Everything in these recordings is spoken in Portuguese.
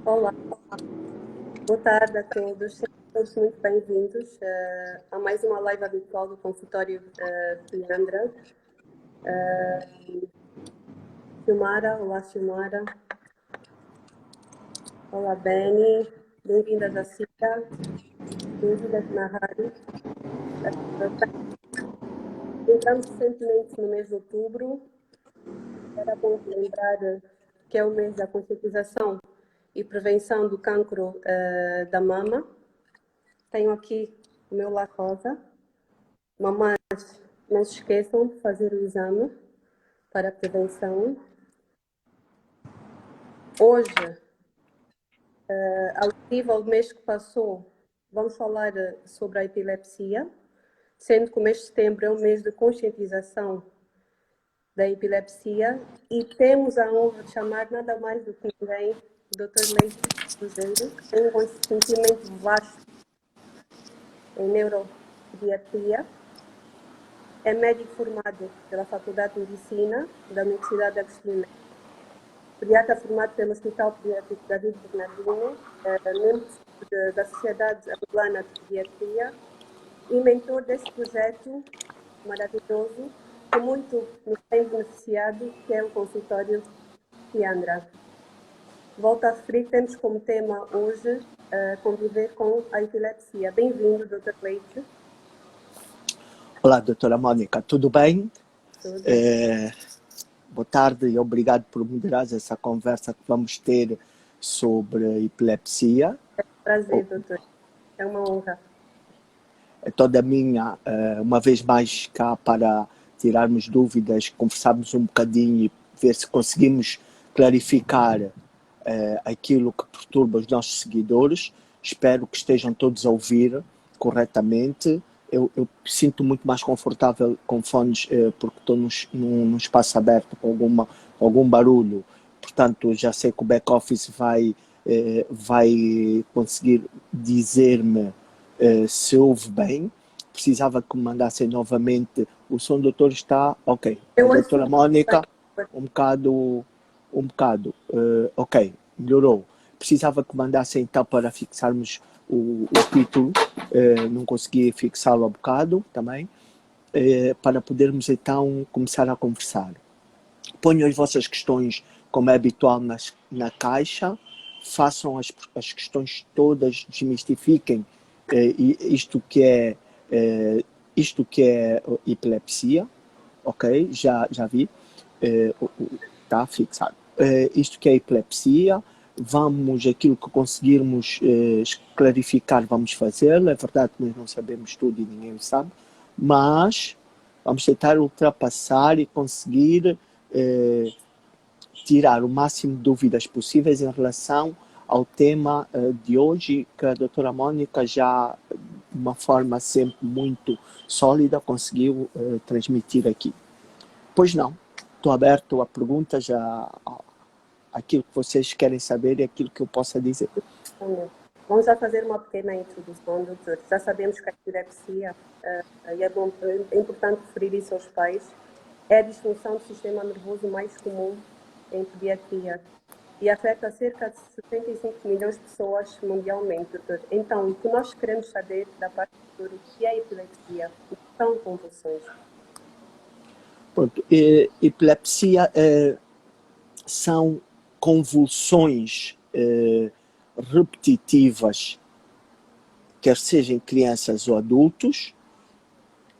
Olá, boa tarde a todos. Sejam todos muito bem-vindos a mais uma live habitual do consultório Fiandra. Silmara, olá Silmara. Olá Beni, bem-vinda Jacira, bem-vinda Nahari. Entramos recentemente no mês de outubro. Era bom lembrar que é o mês da conscientização e prevenção do cancro da mama. Tenho aqui o meu La Rosa. Mamães, não se esqueçam de fazer o exame para prevenção. Hoje, ao nível do mês que passou, vamos falar sobre a epilepsia, sendo que o mês de setembro é o mês de conscientização da epilepsia e temos a honra de chamar nada mais do que ninguém, o Dr. Leite Cruzeiro, que tem um conhecimento vasto em neuropediatria. É médico formado pela Faculdade de Medicina da Universidade de Agostinho Neto, pediatra formado pelo Hospital Pediátrico David Bernardino, membro da Sociedade Angolana de Pediatria e mentor desse projeto maravilhoso que muito nos tem beneficiado, que é o consultório Fiandra. Volto a referir, temos como tema hoje conviver com a epilepsia. Bem-vindo, Dr. Leite. Olá, doutora Mónica, tudo bem? Tudo. Boa tarde e obrigado por moderar essa conversa que vamos ter sobre epilepsia. É um prazer, doutor. É uma honra. É toda minha, uma vez mais cá para tirarmos dúvidas, conversarmos um bocadinho e ver se conseguimos clarificar aquilo que perturba os nossos seguidores. Espero que estejam todos a ouvir corretamente. Eu sinto muito mais confortável com fones porque estou num espaço aberto com algum barulho. Portanto, já sei que o back-office vai conseguir dizer-me se ouve bem. Precisava que me mandassem novamente. O som do doutor está ok. A doutora Mónica, um bocado. Ok, melhorou. Precisava que mandassem então para fixarmos o título. Não consegui fixá-lo há bocado também. Para podermos então começar a conversar. Ponham as vossas questões, como é habitual, na caixa. Façam as questões todas, desmistifiquem isto que é epilepsia, ok? Já vi, está fixado. Isto que é epilepsia, vamos, aquilo que conseguirmos clarificar, vamos fazê-lo. É verdade que nós não sabemos tudo e ninguém o sabe, mas vamos tentar ultrapassar e conseguir tirar o máximo de dúvidas possíveis em relação ao tema de hoje, que a doutora Mónica já, de uma forma sempre muito sólida, conseguiu transmitir aqui. Pois não, estou aberto a perguntas, aquilo que vocês querem saber e aquilo que eu possa dizer. Vamos já fazer uma pequena introdução, doutor. Já sabemos que a epilepsia, e é importante referir isso aos pais, é a disfunção do sistema nervoso mais comum em pediatria e afeta cerca de 75 milhões de pessoas mundialmente, doutor. Então, o que nós queremos saber da parte do doutor, o que é epilepsia? O que são convulsões? Pronto, epilepsia são convulsões repetitivas, quer sejam crianças ou adultos,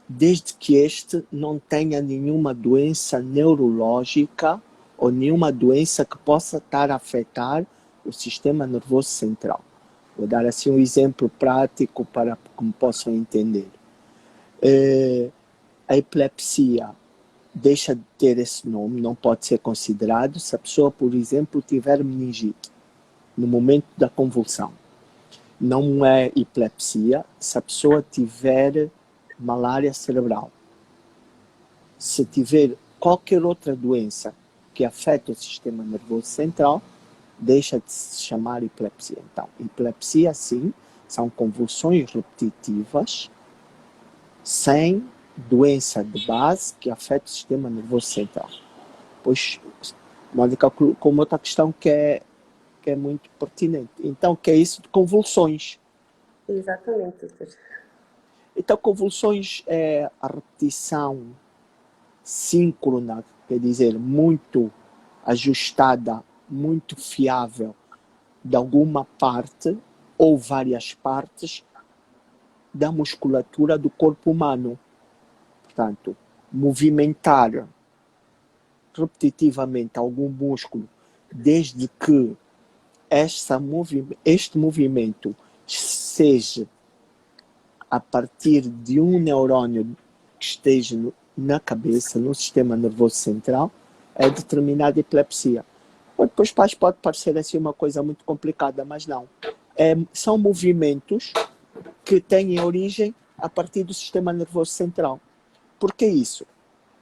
desde que este não tenha nenhuma doença neurológica ou nenhuma doença que possa estar a afetar o sistema nervoso central. Vou dar assim um exemplo prático para que me possam entender. A epilepsia deixa de ter esse nome, não pode ser considerado se a pessoa, por exemplo, tiver meningite no momento da convulsão. Não é epilepsia se a pessoa tiver malária cerebral. Se tiver qualquer outra doença que afeta o sistema nervoso central, deixa de se chamar epilepsia. Então, epilepsia, sim, são convulsões repetitivas sem doença de base que afeta o sistema nervoso central. Pois, Mónica colocou uma outra questão que que é muito pertinente. Então, que é isso de convulsões. Exatamente, doutor. Então, convulsões é a repetição síncrona, quer dizer, muito ajustada, muito fiável de alguma parte ou várias partes da musculatura do corpo humano. Portanto, movimentar repetitivamente algum músculo, desde que este movimento seja a partir de um neurônio que esteja na cabeça, no sistema nervoso central, é determinada epilepsia. Depois pode parecer assim uma coisa muito complicada, mas não. São movimentos que têm origem a partir do sistema nervoso central. Por que isso?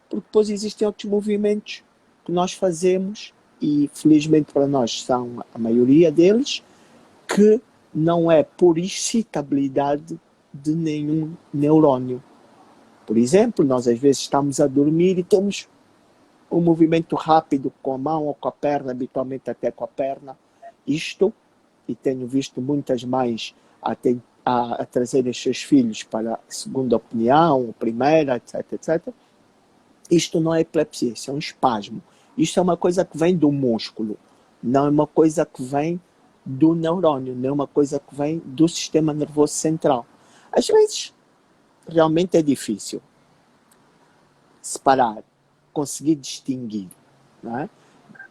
Porque depois existem outros movimentos que nós fazemos, e felizmente para nós são a maioria deles, que não é por excitabilidade de nenhum neurônio. Por exemplo, nós às vezes estamos a dormir e temos um movimento rápido com a mão ou com a perna, habitualmente até com a perna. Isto, e tenho visto muitas mães a trazerem os seus filhos para a segunda opinião, primeira, etc, etc. Isto não é epilepsia, isso é um espasmo. Isto é uma coisa que vem do músculo, não é uma coisa que vem do neurônio, não é uma coisa que vem do sistema nervoso central. Às vezes, realmente é difícil separar, conseguir distinguir, não é?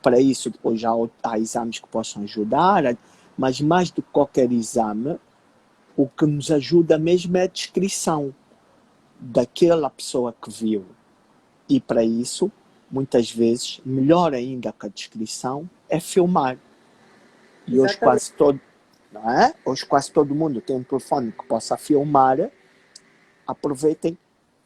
Para isso, depois já há exames que possam ajudar, mas mais do que qualquer exame, o que nos ajuda mesmo é a descrição daquela pessoa que viu. E para isso, muitas vezes, melhor ainda que a descrição, é filmar. E hoje quase todo, não é? Hoje quase todo mundo tem um telefone que possa filmar. Aproveitem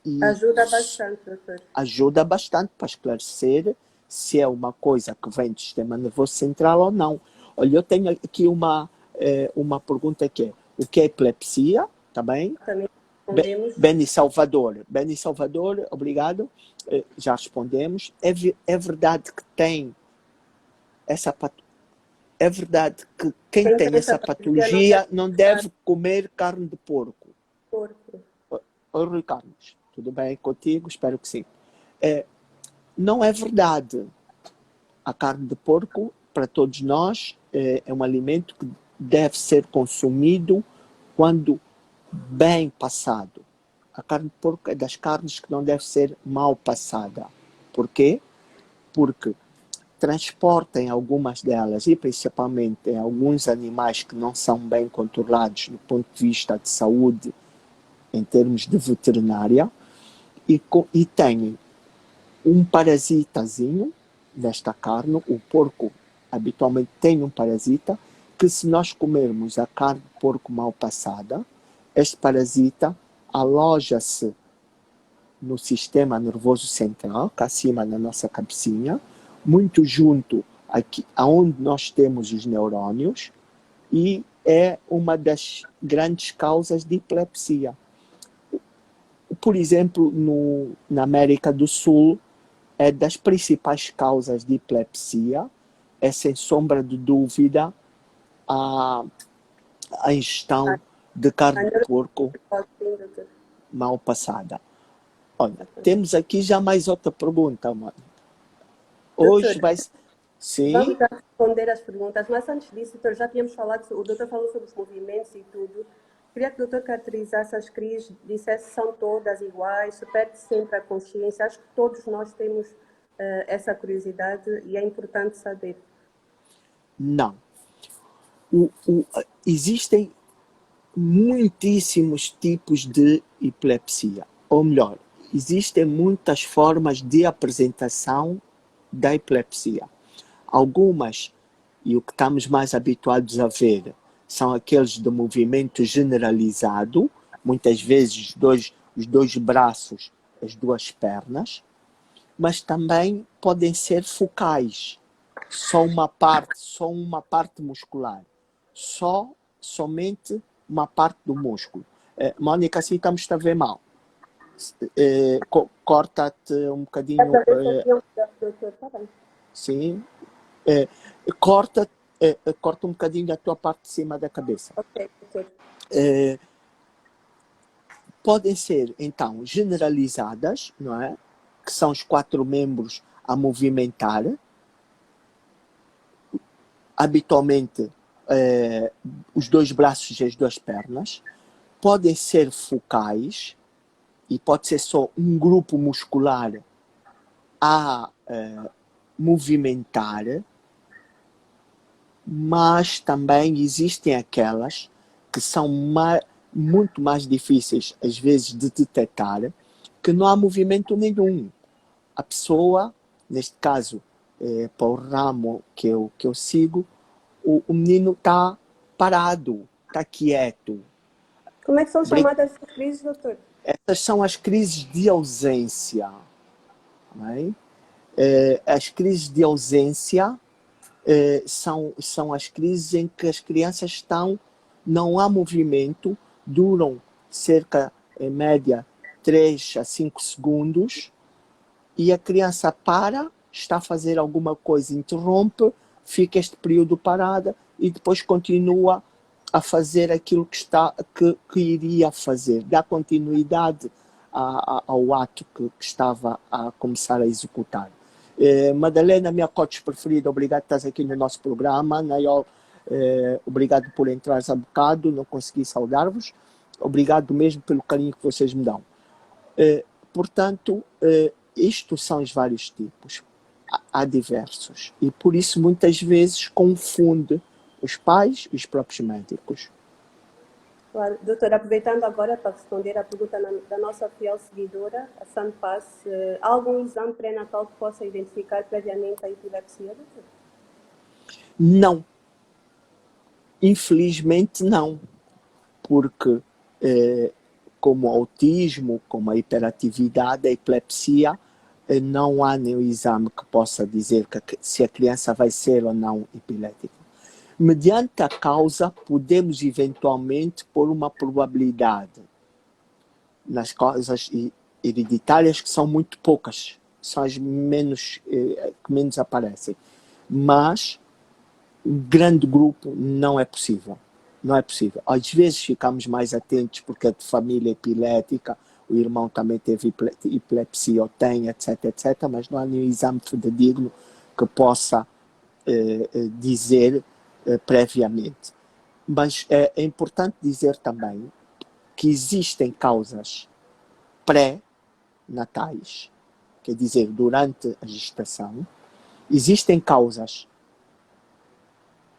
e ajuda bastante, doutor. Ajuda bastante para esclarecer se é uma coisa que vem do sistema nervoso central ou não. Olha, eu tenho aqui uma pergunta que é: o que é epilepsia? Está bem? Também respondemos. Beni Salvador, obrigado. Já respondemos. É verdade que tem essa patologia? É verdade que quem tem essa patologia não deve comer carne de porco? Oi, Rui Carlos, tudo bem contigo? Espero que sim. Não é verdade. A carne de porco, para todos nós, é um alimento que deve ser consumido quando bem passado. A carne de porco é das carnes que não deve ser mal passada. Por quê? Porque transportem algumas delas, e principalmente em alguns animais que não são bem controlados do ponto de vista de saúde, em termos de veterinária, e têm um parasitazinho nesta carne. O porco habitualmente tem um parasita que, se nós comermos a carne de porco mal passada, este parasita aloja-se no sistema nervoso central, cá acima na nossa cabecinha, muito junto aqui, aonde nós temos os neurônios, e é uma das grandes causas de epilepsia. Por exemplo, na América do Sul, é das principais causas de epilepsia, é sem sombra de dúvida a ingestão de carne de porco mal passada. Olha, temos aqui já mais outra pergunta, mano. Hoje vai... Sim? Vamos já responder as perguntas, mas antes disso, doutor, já tínhamos falado, o doutor falou sobre os movimentos e tudo. Queria que o doutor caracterizasse as crises, dissesse se são todas iguais, se perde sempre a consciência. Acho que todos nós temos essa curiosidade e é importante saber. Não. Existem muitíssimos tipos de epilepsia. Ou melhor, existem muitas formas de apresentação da epilepsia. Algumas, e o que estamos mais habituados a ver, são aqueles de movimento generalizado, muitas vezes os dois braços, as duas pernas, mas também podem ser focais, só uma parte muscular, somente uma parte do músculo. Mónica, assim estamos a ver mal. Corta-te um bocadinho. Sim. Corta corta um bocadinho da tua parte de cima da cabeça. Ok, doutor. Podem ser, então, generalizadas, não é? Que são os 4 membros a movimentar, habitualmente os 2 braços e as 2 pernas. Podem ser focais, e pode ser só um grupo muscular a movimentar, mas também existem aquelas que são muito mais difíceis, às vezes, de detectar, que não há movimento nenhum. A pessoa, neste caso, para o ramo que eu sigo, o menino está parado, está quieto. Como é que são chamadas essas crises, doutor? Essas são as crises de ausência. Não é? As crises de ausência são as crises em que as crianças estão, não há movimento, duram cerca, em média, 3 a 5 segundos, e a criança para, está a fazer alguma coisa, interrompe, fica este período parada e depois continua a fazer aquilo que iria fazer, dá continuidade ao ato que estava a começar a executar. Madalena, minha coach preferida, obrigado por estás aqui no nosso programa. Nayol, obrigado por entrares a bocado, não consegui saudar-vos. Obrigado mesmo pelo carinho que vocês me dão. Portanto, estes são os vários tipos. Há diversos. E por isso, muitas vezes, confunde os pais e os próprios médicos. Claro. Doutor, aproveitando agora para responder à pergunta da nossa fiel seguidora, a San Paz, há algum exame pré-natal que possa identificar previamente a epilepsia, doutor? Não. Infelizmente, não. Porque, como o autismo, como a hiperatividade, a epilepsia, não há nenhum exame que possa dizer se a criança vai ser ou não epilética. Mediante a causa, podemos eventualmente pôr uma probabilidade nas causas hereditárias, que são muito poucas, são as que menos aparecem. Mas, um grande grupo, não é possível. Não é possível. Às vezes ficamos mais atentos porque é de família epilética, o irmão também teve epilepsia ou tem, etc, etc, mas não há nenhum exame fidedigno que possa dizer previamente. Mas é importante dizer também que existem causas pré-natais, quer dizer, durante a gestação, existem causas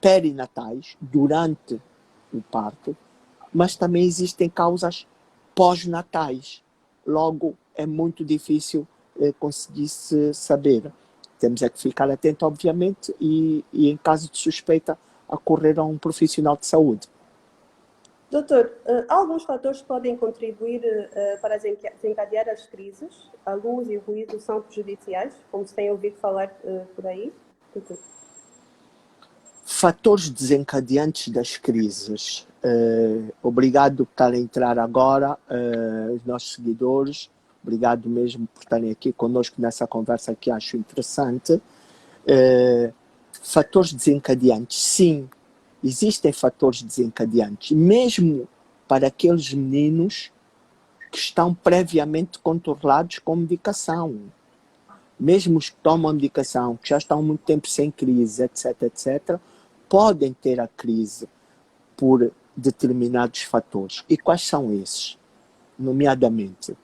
perinatais, durante o parto, mas também existem causas pós-natais. Logo, é muito difícil conseguir-se saber. Temos é que ficar atento, obviamente, e em caso de suspeita, acorrer a um profissional de saúde. Doutor, alguns fatores podem contribuir para desencadear as crises? A luz e o ruído são prejudiciais, como se tem ouvido falar por aí? Doutor. Fatores desencadeantes das crises. Obrigado por estarem a entrar agora, os nossos seguidores. Obrigado mesmo por estarem aqui conosco nessa conversa que acho interessante. Fatores desencadeantes, sim, existem fatores desencadeantes, mesmo para aqueles meninos que estão previamente controlados com medicação. Mesmo os que tomam medicação, que já estão há muito tempo sem crise, etc, etc, podem ter a crise por determinados fatores. E quais são esses? Nomeadamente,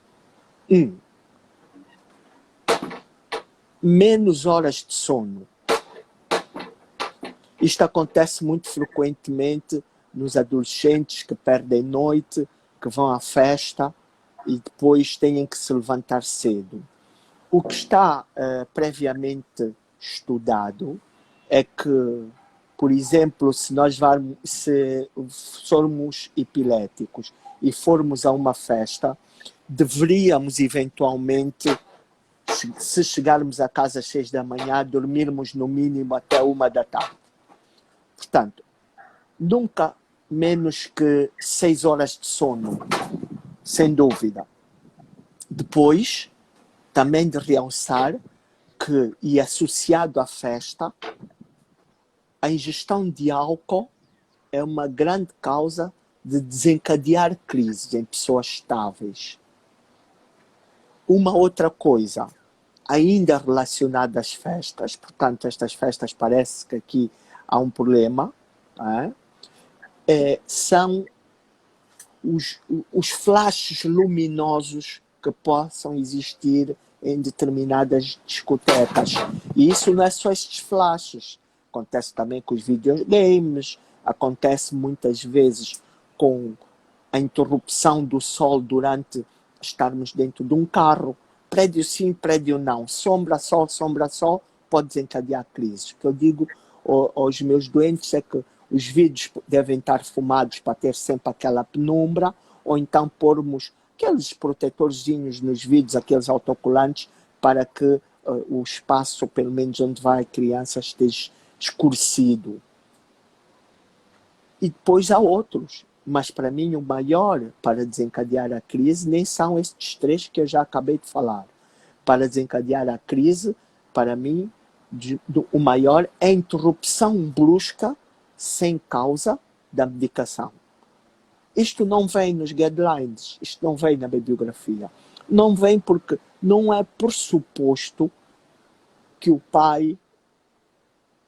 menos horas de sono. Isto acontece muito frequentemente nos adolescentes que perdem noite, que vão à festa e depois têm que se levantar cedo. O que está previamente estudado é que, por exemplo, se formos epiléticos e formos a uma festa, deveríamos eventualmente, se chegarmos a casa às 6 da manhã, dormirmos no mínimo até 1 da tarde. Portanto, nunca menos que 6 horas de sono, sem dúvida. Depois, também de realçar que, e associado à festa, a ingestão de álcool é uma grande causa de desencadear crises em pessoas estáveis. Uma outra coisa, ainda relacionada às festas, portanto, estas festas parece que aqui há um problema, são os flashes luminosos que possam existir em determinadas discotecas. E isso não é só estes flashes, acontece também com os videogames, acontece muitas vezes com a interrupção do sol durante estarmos dentro de um carro, prédio sim, prédio não, sombra, sol, pode desencadear crises. O que eu digo aos meus doentes é que os vidros devem estar fumados para ter sempre aquela penumbra, ou então pormos aqueles protetorzinhos nos vidros, aqueles autocolantes, para que o espaço, pelo menos onde vai a criança, esteja escurecido. E depois há outros, mas para mim o maior para desencadear a crise nem são estes três que eu já acabei de falar. Para desencadear a crise, para mim, o maior é a interrupção brusca, sem causa, da medicação. Isto não vem nos guidelines, isto não vem na bibliografia. Não vem porque não é pressuposto que o pai,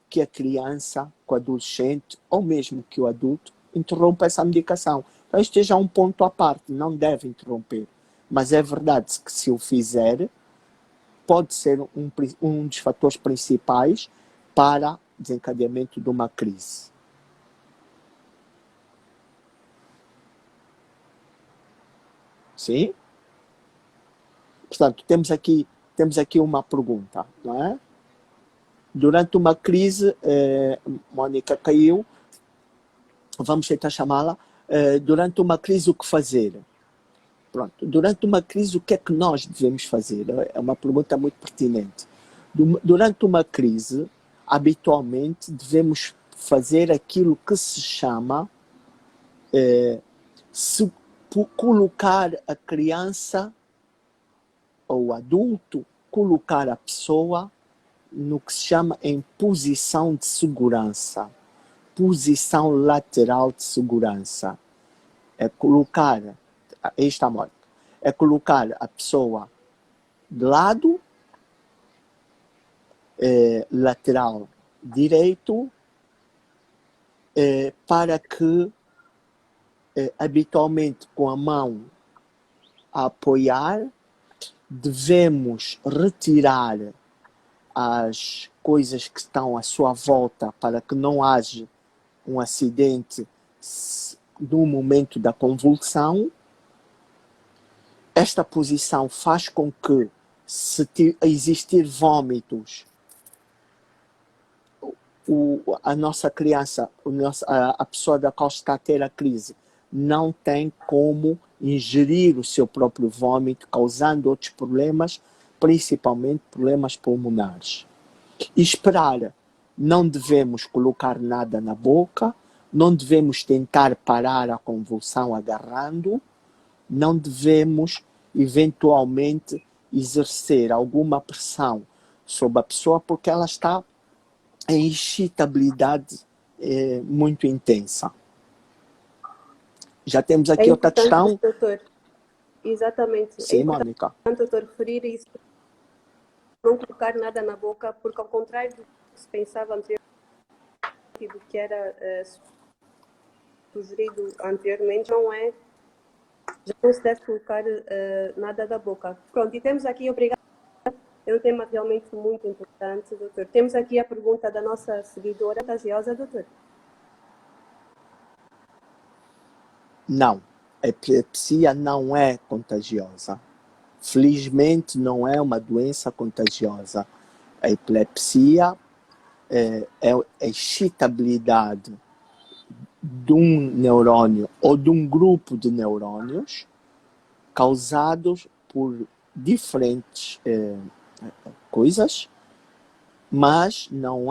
que a criança, que o adolescente, ou mesmo que o adulto, interrompa essa medicação. Então este já é um ponto à parte, não deve interromper. Mas é verdade que se o fizer, pode ser um dos fatores principais para desencadeamento de uma crise. Sim? Portanto, temos aqui uma pergunta, não é? Durante uma crise, Mónica caiu, vamos tentar chamá-la, durante uma crise o que fazer? Pronto, durante uma crise o que é que nós devemos fazer? É uma pergunta muito pertinente. Durante uma crise, habitualmente devemos fazer aquilo que se chama colocar a criança ou o adulto, colocar a pessoa no que se chama em posição de segurança, posição lateral de segurança. É colocar, aí está a morte, é colocar a pessoa de lado, lateral direito, para que habitualmente com a mão a apoiar, devemos retirar as coisas que estão à sua volta para que não haja um acidente no momento da convulsão. Esta posição faz com que, se existir vômitos, a nossa criança, a pessoa da qual está a ter a crise, não tem como ingerir o seu próprio vômito, causando outros problemas, principalmente problemas pulmonares. E esperar. Não devemos colocar nada na boca, não devemos tentar parar a convulsão agarrando, não devemos, eventualmente, exercer alguma pressão sobre a pessoa porque ela está em excitabilidade muito intensa. Já temos aqui outra questão. Doutor. Exatamente. Sim, Mónica. É importante, doutor, referir isso. Não colocar nada na boca, porque ao contrário do que se pensava anteriormente, do que era sugerido anteriormente, não é. Já não se deve colocar nada da boca. Pronto, e temos aqui, obrigada. É um tema realmente muito importante, doutor. Temos aqui a pergunta da nossa seguidora contagiosa, doutor. Não, a epilepsia não é contagiosa. Felizmente não é uma doença contagiosa. A epilepsia é a excitabilidade de um neurônio ou de um grupo de neurônios causados por diferentes coisas, mas não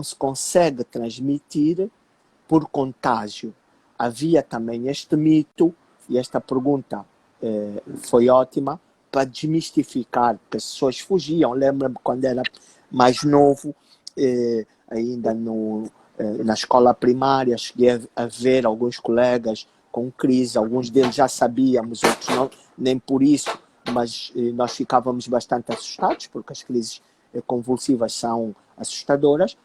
se consegue transmitir por contágio. Havia também este mito, e esta pergunta foi ótima, para desmistificar, porque as pessoas fugiam. Lembro-me quando era mais novo, ainda na escola primária, cheguei a ver alguns colegas com crise, alguns deles já sabíamos, outros não, nem por isso, mas nós ficávamos bastante assustados, porque as crises convulsivas são assustadoras,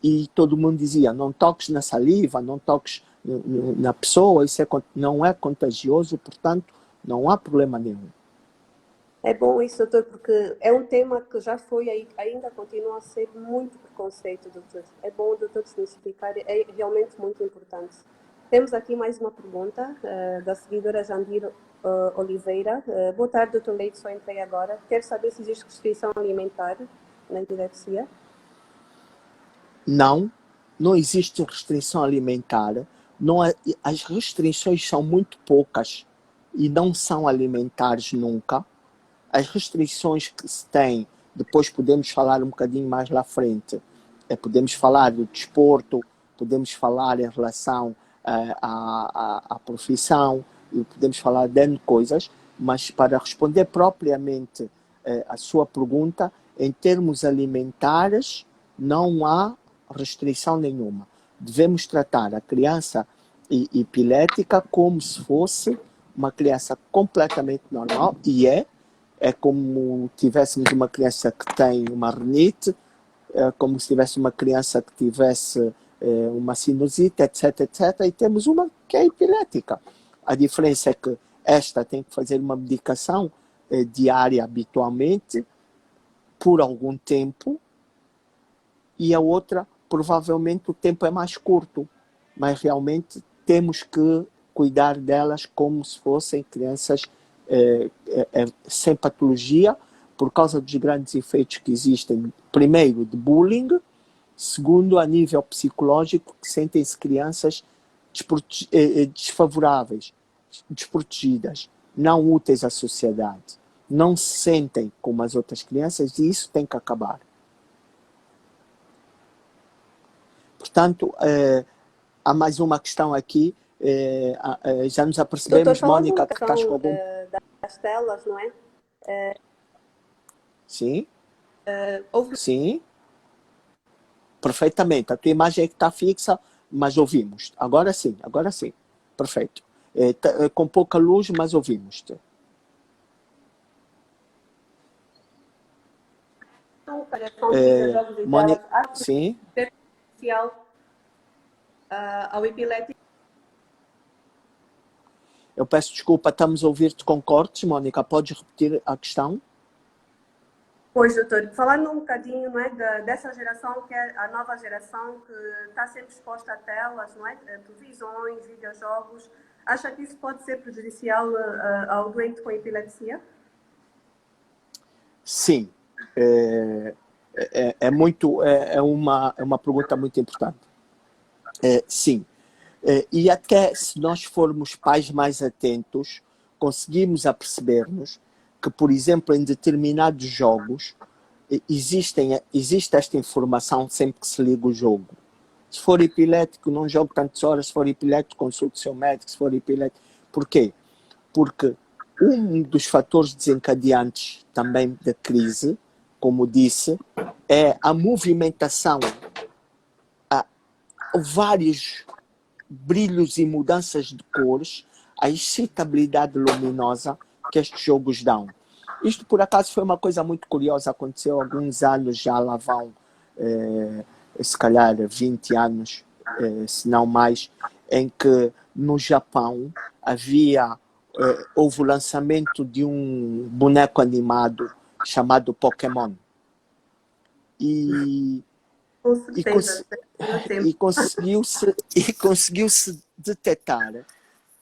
e todo mundo dizia, não toques na saliva, não toques na pessoa, isso não é contagioso, portanto, não há problema nenhum. É bom isso, doutor, porque é um tema que já foi, ainda continua a ser muito preconceito, doutor. É bom o doutor desmistificar, é realmente muito importante. Temos aqui mais uma pergunta da seguidora Jandir Oliveira. Boa tarde, doutor Leite, só entrei agora. Quero saber se existe restrição alimentar na epilepsia. Não existe restrição alimentar. As restrições são muito poucas e não são alimentares nunca. As restrições que se têm, depois podemos falar um bocadinho mais lá frente, podemos falar do desporto, podemos falar em relação à profissão, e podemos falar de N coisas, mas para responder propriamente a sua pergunta, em termos alimentares, não há restrição nenhuma. Devemos tratar a criança epilética como se fosse uma criança completamente normal, e é como tivéssemos uma criança que tem uma rinite, como se tivesse uma criança que tivesse uma sinusite, etc, etc, e temos uma que é epilética. A diferença é que esta tem que fazer uma medicação diária habitualmente, por algum tempo, e a outra, provavelmente, o tempo é mais curto, mas realmente temos que cuidar delas como se fossem crianças sem patologia, por causa dos grandes efeitos que existem, primeiro de bullying, segundo a nível psicológico, que sentem-se crianças desfavoráveis, desprotegidas, não úteis à sociedade, não se sentem como as outras crianças, e isso tem que acabar. Portanto, há mais uma questão aqui. Já nos apercebemos, Doutor, Mónica, que estás com algum... das telas, não é? Sim. Sim. Perfeitamente. A tua imagem é que está fixa, mas ouvimos. Agora sim. Perfeito. Com pouca luz, mas ouvimos-te. Mónica, sim. Ao epilético. Eu peço desculpa, estamos a ouvir-te com cortes, Mónica. Podes repetir a questão? Pois, doutor. Falando um bocadinho, não é, dessa geração, que é a nova geração, que está sempre exposta a telas, não é? Televisões, videojogos. Acha que isso pode ser prejudicial ao doente com epilepsia? Sim. É uma pergunta muito importante. Sim. E até se nós formos pais mais atentos, conseguimos aperceber-nos que, por exemplo, em determinados jogos, existe esta informação sempre que se liga o jogo. Se for epilético, não jogue tantas horas. Se for epilético, consulte o seu médico. Se for epilético... Por quê? Porque um dos fatores desencadeantes também da crise, como disse, é a movimentação, vários brilhos e mudanças de cores, a excitabilidade luminosa que estes jogos dão. Isto, por acaso, foi uma coisa muito curiosa, aconteceu há alguns anos, já lá vão, se calhar, 20 anos, se não mais, em que no Japão houve o lançamento de um boneco animado chamado Pokémon. E conseguiu-se detectar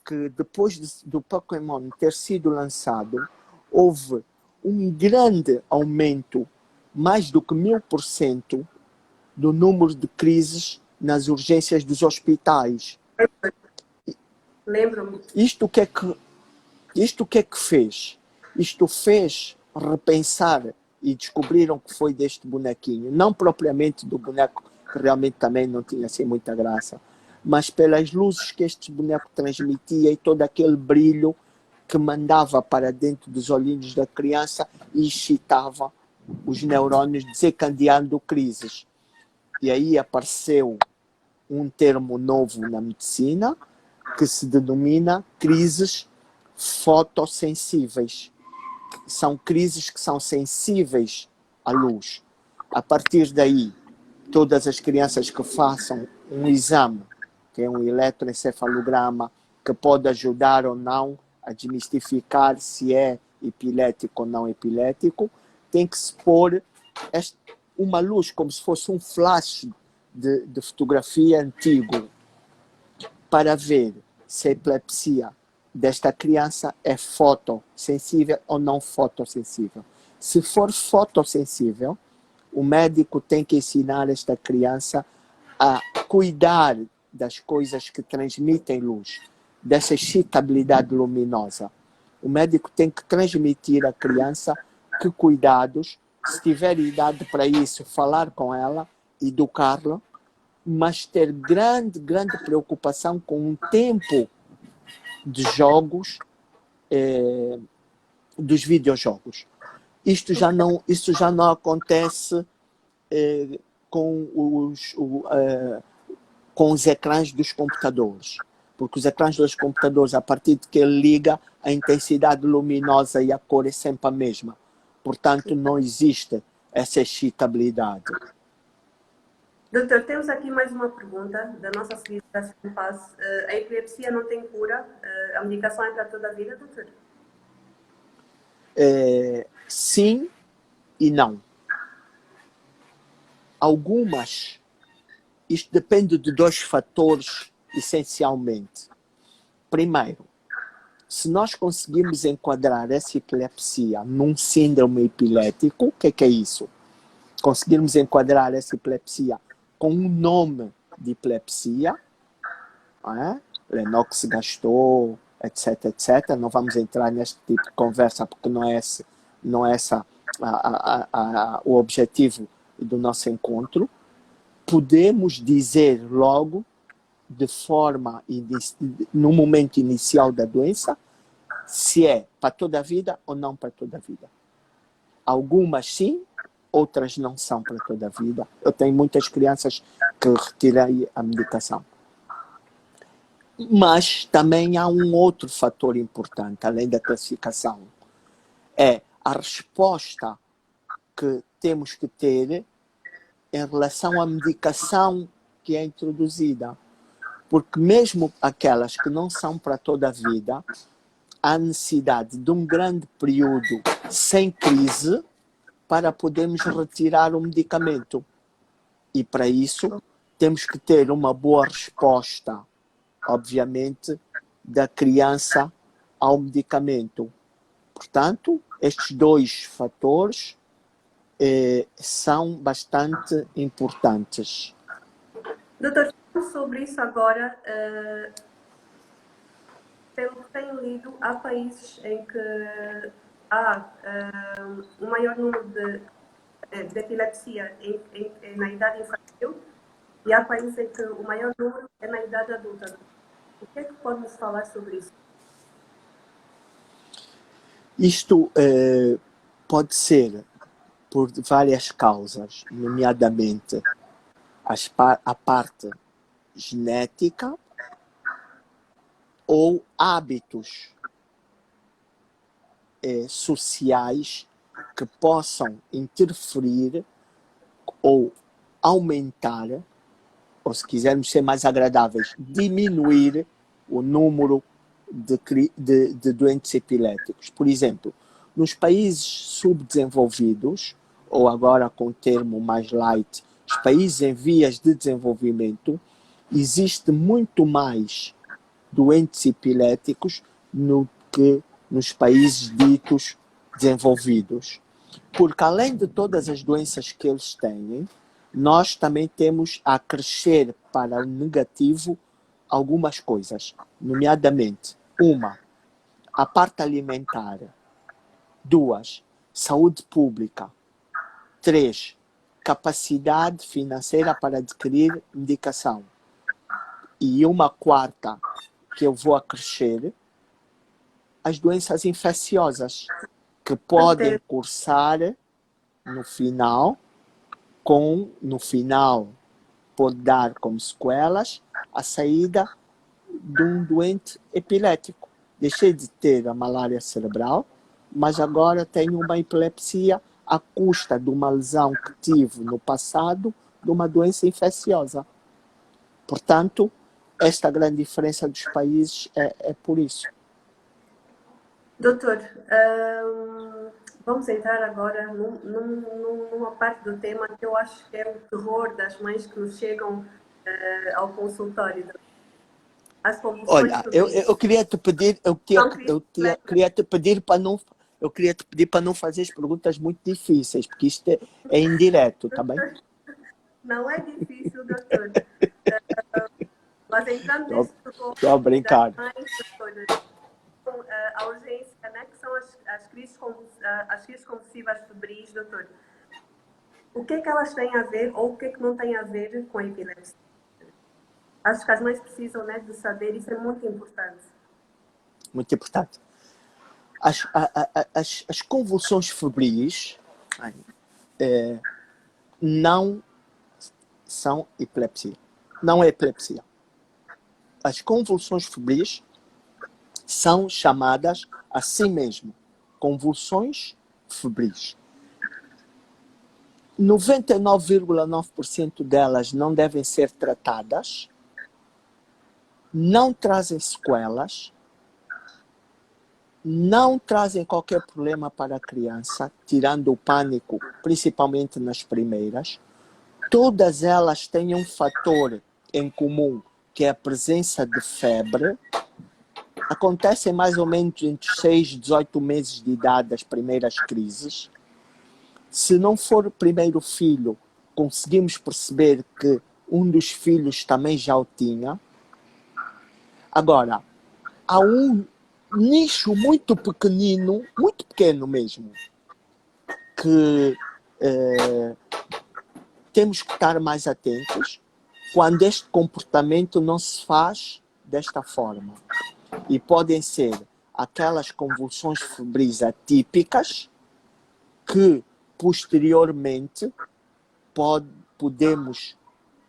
que depois do Pokémon ter sido lançado, houve um grande aumento, mais do que 1000%, do número de crises nas urgências dos hospitais. Lembro-me. Isto o que é que fez? Isto fez repensar, e descobriram que foi deste bonequinho, não propriamente do boneco, que realmente também não tinha assim muita graça, mas pelas luzes que este boneco transmitia e todo aquele brilho que mandava para dentro dos olhinhos da criança e excitava os neurônios, desencadeando crises. E aí apareceu um termo novo na medicina que se denomina crises fotossensíveis. São crises que são sensíveis à luz. A partir daí, todas as crianças que façam um exame, que é um eletroencefalograma, que pode ajudar ou não a desmistificar se é epilético ou não epilético, tem que se pôr uma luz como se fosse um flash de fotografia antigo para ver se a epilepsia desta criança é fotossensível ou não fotossensível. Se for fotossensível, o médico tem que ensinar esta criança a cuidar das coisas que transmitem luz, dessa excitabilidade luminosa. O médico tem que transmitir à criança que cuidados, se tiver idade para isso, falar com ela, educá-la, mas ter grande preocupação com o tempo de jogos, dos videojogos. Isto já não acontece com os ecrãs dos computadores. Porque os ecrãs dos computadores, a partir de que ele liga, a intensidade luminosa e a cor é sempre a mesma. Portanto, não existe essa excitabilidade. Doutor, temos aqui mais uma pergunta da nossa seguidora Paz. A epilepsia não tem cura? A medicação é para toda a vida, doutor? Sim e não. Algumas, isto depende de dois fatores, essencialmente. Primeiro, se nós conseguirmos enquadrar essa epilepsia num síndrome epilético, o que é isso? Conseguirmos enquadrar essa epilepsia com um nome de epilepsia, Lennox-Gastaut, etc. Não vamos entrar neste tipo de conversa porque não é esse o objetivo do nosso encontro. Podemos dizer logo, no momento inicial da doença, se é para toda a vida ou não para toda a vida. Algumas sim, outras não são para toda a vida. Eu tenho muitas crianças que retirei a medicação. Mas também há um outro fator importante, além da classificação. É a resposta que temos que ter em relação à medicação que é introduzida. Porque mesmo aquelas que não são para toda a vida, há necessidade de um grande período sem crise para podermos retirar o medicamento. E para isso temos que ter uma boa resposta, obviamente, da criança ao medicamento. Portanto, estes dois fatores são bastante importantes. Doutor, sobre isso agora, pelo que tenho lido, há países em que há um maior número de epilepsia na idade infantil e há países em que o maior número é na idade adulta. O que é que pode-nos falar sobre isso? Isto pode ser por várias causas, nomeadamente a parte genética ou hábitos sociais que possam interferir ou aumentar, ou se quisermos ser mais agradáveis, diminuir o número de doentes epiléticos. Por exemplo, nos países subdesenvolvidos, ou agora com o termo mais light, os países em vias de desenvolvimento, existe muito mais doentes epiléticos no que nos países ditos desenvolvidos. Porque além de todas as doenças que eles têm, nós também temos a crescer para o negativo algumas coisas, nomeadamente, a parte alimentar, 2, saúde pública, 3, capacidade financeira para adquirir medicação, e uma quarta que eu vou acrescer, as doenças infecciosas, que podem cursar no final pode dar como sequelas a saída de um doente epilético. Deixei de ter a malária cerebral, mas agora tenho uma epilepsia à custa de uma lesão que tive no passado de uma doença infecciosa. Portanto, esta grande diferença dos países é por isso. Doutor, vamos entrar agora numa parte do tema que eu acho que é o terror das mães que nos chegam ao consultório. As convulsões. Olha, eu queria te pedir, eu queria te pedir para não fazer as perguntas muito difíceis, porque isto é indireto, tá bem? Não é difícil, doutor. Mas entrando nesse terror Estou a brincar. das mães, doutor, a urgência, né, que são as crises convulsivas febris, doutor. O que é que elas têm a ver ou o que é que não tem a ver com a epilepsia? Acho que as mães precisam, né, de saber, isso é muito importante. Muito importante. As convulsões febris não são epilepsia. Não é epilepsia. As convulsões febris são chamadas assim mesmo, convulsões febris. 99,9% delas não devem ser tratadas, não trazem sequelas, não trazem qualquer problema para a criança, tirando o pânico, principalmente nas primeiras. Todas elas têm um fator em comum, que é a presença de febre. Acontecem mais ou menos entre 6 e 18 meses de idade as primeiras crises. Se não for o primeiro filho, conseguimos perceber que um dos filhos também já o tinha. Agora, há um nicho muito pequenino, muito pequeno mesmo, que temos que estar mais atentos quando este comportamento não se faz desta forma. E podem ser aquelas convulsões febris atípicas que posteriormente podemos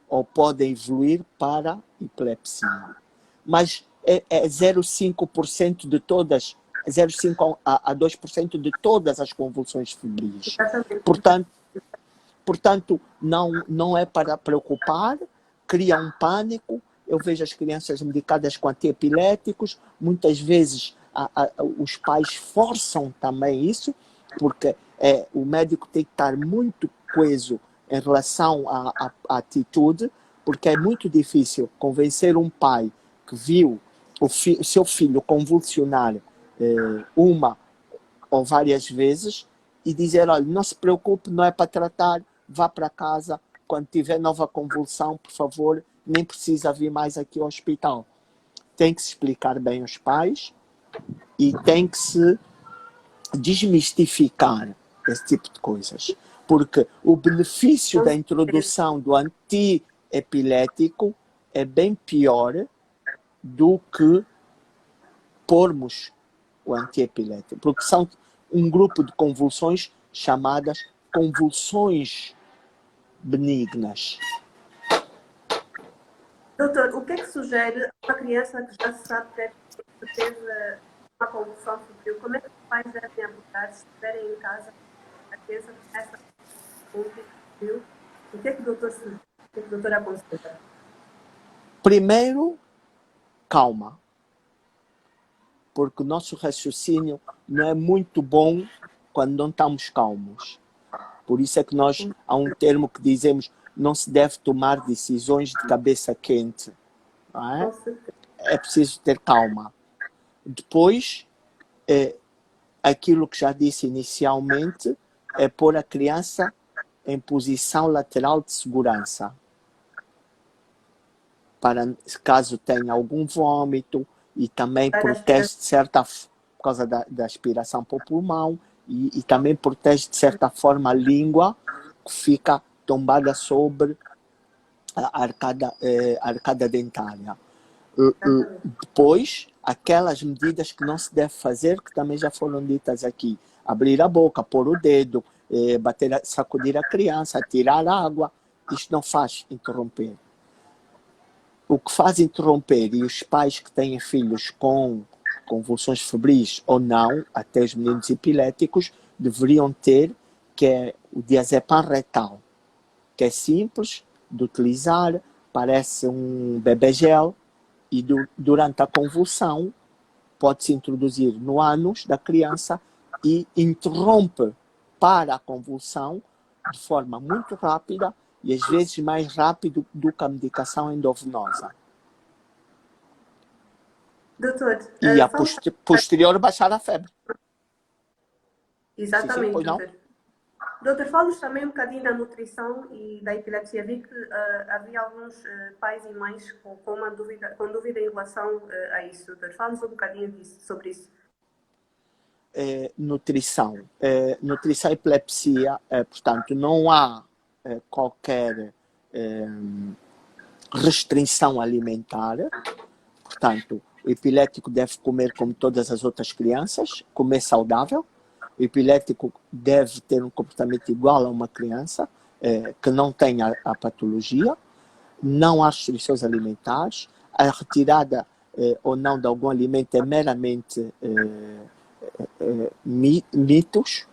ou podem evoluir para epilepsia. Mas é 0,5% de todas, 0,5% a 2% de todas as convulsões febris. Portanto, não é para preocupar, cria um pânico. Eu vejo as crianças medicadas com antiepiléticos, muitas vezes os pais forçam também isso, porque o médico tem que estar muito coeso em relação à atitude, porque é muito difícil convencer um pai que viu o seu filho convulsionar uma ou várias vezes e dizer, olha, não se preocupe, não é para tratar, vá para casa, quando tiver nova convulsão, por favor, nem precisa vir mais aqui ao hospital. Tem que se explicar bem aos pais e tem que se desmistificar esse tipo de coisas. Porque o benefício da introdução do antiepilético é bem pior do que pormos o antiepilético. Porque são um grupo de convulsões chamadas convulsões benignas. Doutor, o que é que sugere uma criança que já sabe que teve uma convulsão febril? Como é que os pais devem abordar se estiverem em casa, a criança começa com febril? O que é que o doutor sugere? O que é que o doutor aconselha? Primeiro, calma. Porque o nosso raciocínio não é muito bom quando não estamos calmos. Por isso é que nós, há um termo que dizemos, não se deve tomar decisões de cabeça quente. Não é? É preciso ter calma. Depois, aquilo que já disse inicialmente, é pôr a criança em posição lateral de segurança. Para, caso tenha algum vômito, e também protege de certa por causa da aspiração para o pulmão, e também protege de certa forma a língua que fica tombada sobre a arcada dentária. Depois, aquelas medidas que não se deve fazer, que também já foram ditas aqui: abrir a boca, pôr o dedo, sacudir a criança, tirar água. Isto não faz interromper. o que faz interromper, e os pais que têm filhos com convulsões febris ou não, até os meninos epiléticos, deveriam ter, que é o diazepam retal, que é simples de utilizar, parece um bebê gel, e durante a convulsão pode-se introduzir no ânus da criança e interrompe para a convulsão de forma muito rápida e às vezes mais rápido do que a medicação endovenosa. Doutor, E a posterior baixar a febre. Exatamente, sim, pois não? doutor. Doutor, fala-nos também um bocadinho da nutrição e da epilepsia. Vi que havia alguns pais e mães com dúvida em relação a isso, doutor. Fala-nos um bocadinho sobre isso. Nutrição. Nutrição e epilepsia, portanto, não há qualquer restrição alimentar. Portanto, o epilético deve comer como todas as outras crianças, comer saudável. O epilético deve ter um comportamento igual a uma criança que não tenha a patologia. Não há restrições alimentares. A retirada ou não de algum alimento é meramente mitos.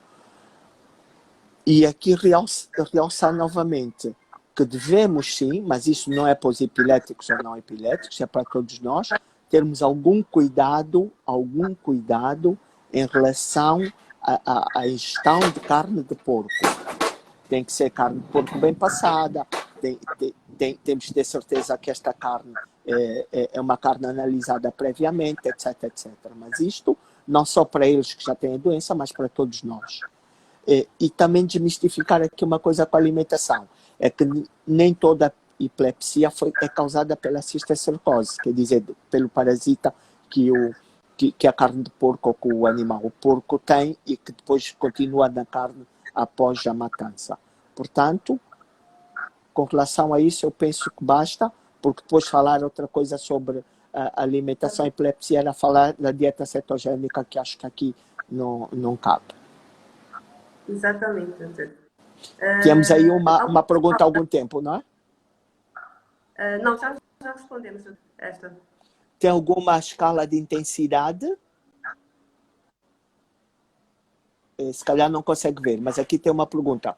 E aqui realçar novamente que devemos sim, mas isso não é para os epiléticos ou não epiléticos, é para todos nós, termos algum cuidado em relação à ingestão de carne de porco. Tem que ser carne de porco bem passada, temos de ter certeza que esta carne é uma carne analisada previamente, etc, etc. Mas isto não só para eles que já têm a doença, mas para todos nós. E também desmistificar aqui uma coisa com a alimentação, é que nem toda epilepsia é causada pela cisticercose, quer dizer, pelo parasita que a carne de porco ou que o animal, o porco tem e que depois continua na carne após a matança. Portanto, com relação a isso, eu penso que basta, porque depois falar outra coisa sobre a alimentação e epilepsia era falar da dieta cetogênica, que acho que aqui não cabe. Exatamente, doutor. Temos aí uma pergunta há algum tempo, não é? Não, já respondemos esta. Tem alguma escala de intensidade? Se calhar não consegue ver, mas aqui tem uma pergunta.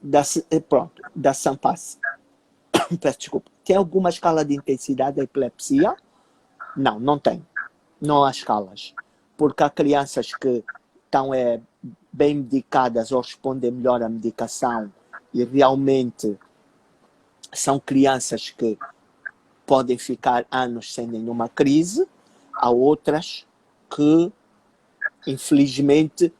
Da Sampass. Peço desculpa. Tem alguma escala de intensidade da epilepsia? Não tem. Não há escalas. Porque há crianças que estão bem medicadas ou respondem melhor à medicação e realmente são crianças que podem ficar anos sem nenhuma crise. Há outras que, infelizmente,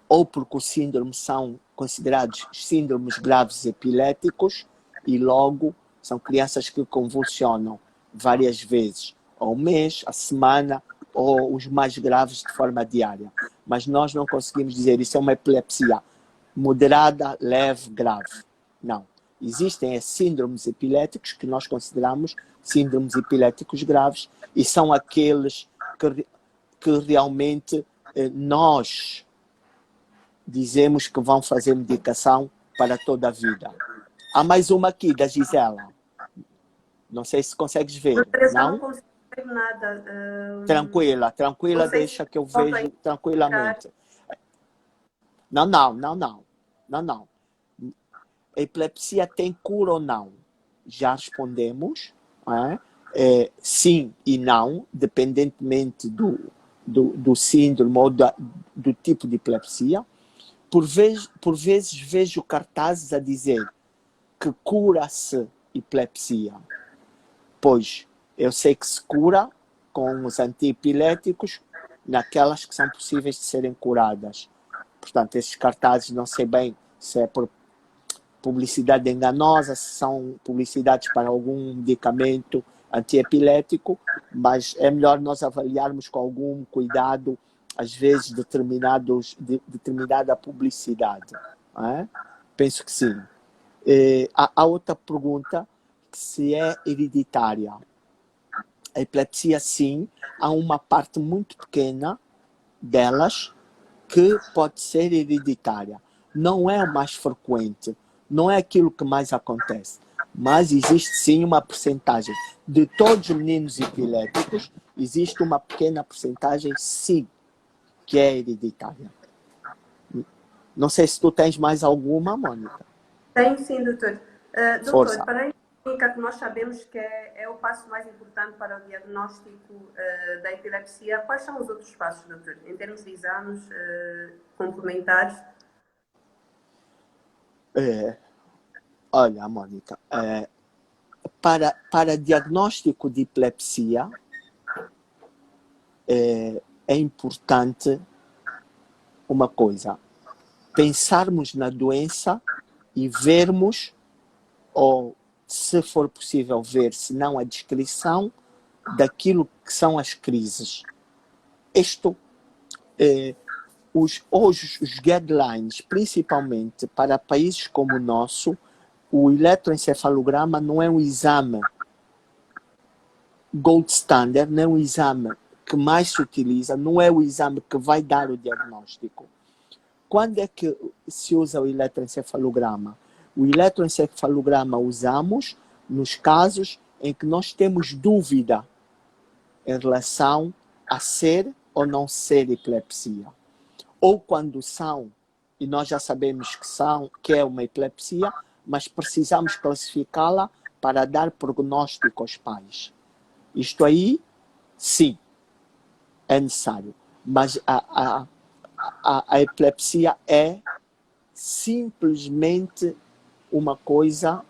ou porque o síndrome são considerados síndromes graves epiléticos e logo são crianças que convulsionam várias vezes ao mês, à semana, ou os mais graves de forma diária. Mas nós não conseguimos dizer isso é uma epilepsia moderada, leve, grave. Não. Existem síndromes epiléticos que nós consideramos síndromes epiléticos graves e são aqueles que realmente nós dizemos que vão fazer medicação para toda a vida. Há mais uma aqui, da Gisela. Não sei se consegues ver. Não consigo ver nada. Tranquila, deixa que eu vejo tranquilamente. Não. A epilepsia tem cura ou não? Já respondemos. Sim e não, dependentemente do síndrome ou do tipo de epilepsia. Por vezes vejo cartazes a dizer que cura-se epilepsia. Pois, eu sei que se cura com os antiepiléticos naquelas que são possíveis de serem curadas. Portanto, esses cartazes não sei bem se é por publicidade enganosa, se são publicidades para algum medicamento antiepilético, mas é melhor nós avaliarmos com algum cuidado, às vezes, determinada publicidade. Penso que sim. Há outra pergunta, se é hereditária. A epilepsia, sim, há uma parte muito pequena delas que pode ser hereditária. Não é o mais frequente, não é aquilo que mais acontece. Mas existe sim uma percentagem. De todos os meninos epiléticos, existe uma pequena percentagem, sim, que é hereditária. Não sei se tu tens mais alguma, Mônica. Tenho sim, doutor. Força. Doutor, para a clínica que nós sabemos que é o passo mais importante para o diagnóstico da epilepsia, quais são os outros passos, doutor? Em termos de exames complementares? Olha, Mônica, para diagnóstico de epilepsia, é importante uma coisa: pensarmos na doença e vermos, ou se for possível ver, se não a descrição daquilo que são as crises. Hoje, os guidelines, principalmente para países como o nosso, o eletroencefalograma não é um exame gold standard, não é um exame que mais se utiliza, não é o exame que vai dar o diagnóstico. Quando é que se usa o eletroencefalograma? O eletroencefalograma usamos nos casos em que nós temos dúvida em relação a ser ou não ser epilepsia. Ou quando são, e nós já sabemos que é uma epilepsia, mas precisamos classificá-la para dar prognóstico aos pais. Isto aí, sim, é necessário. Mas a epilepsia é simplesmente uma coisa,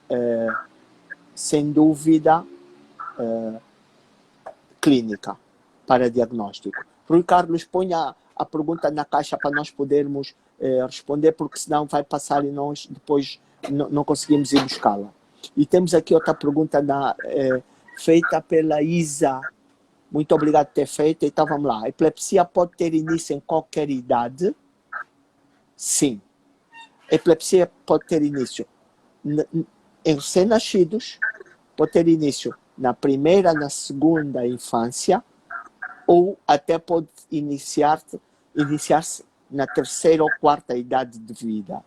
sem dúvida, clínica para diagnóstico. Rui Carlos, põe a pergunta na caixa para nós podermos responder, porque senão vai passar e nós depois não conseguimos ir buscá-la. E temos aqui outra pergunta feita pela Isa. Muito obrigado por ter feito. Então vamos lá. A epilepsia pode ter início em qualquer idade? Sim. A epilepsia pode ter início em recém-nascidos, pode ter início na primeira, na segunda infância, ou até pode iniciar-se na terceira ou quarta idade de vida.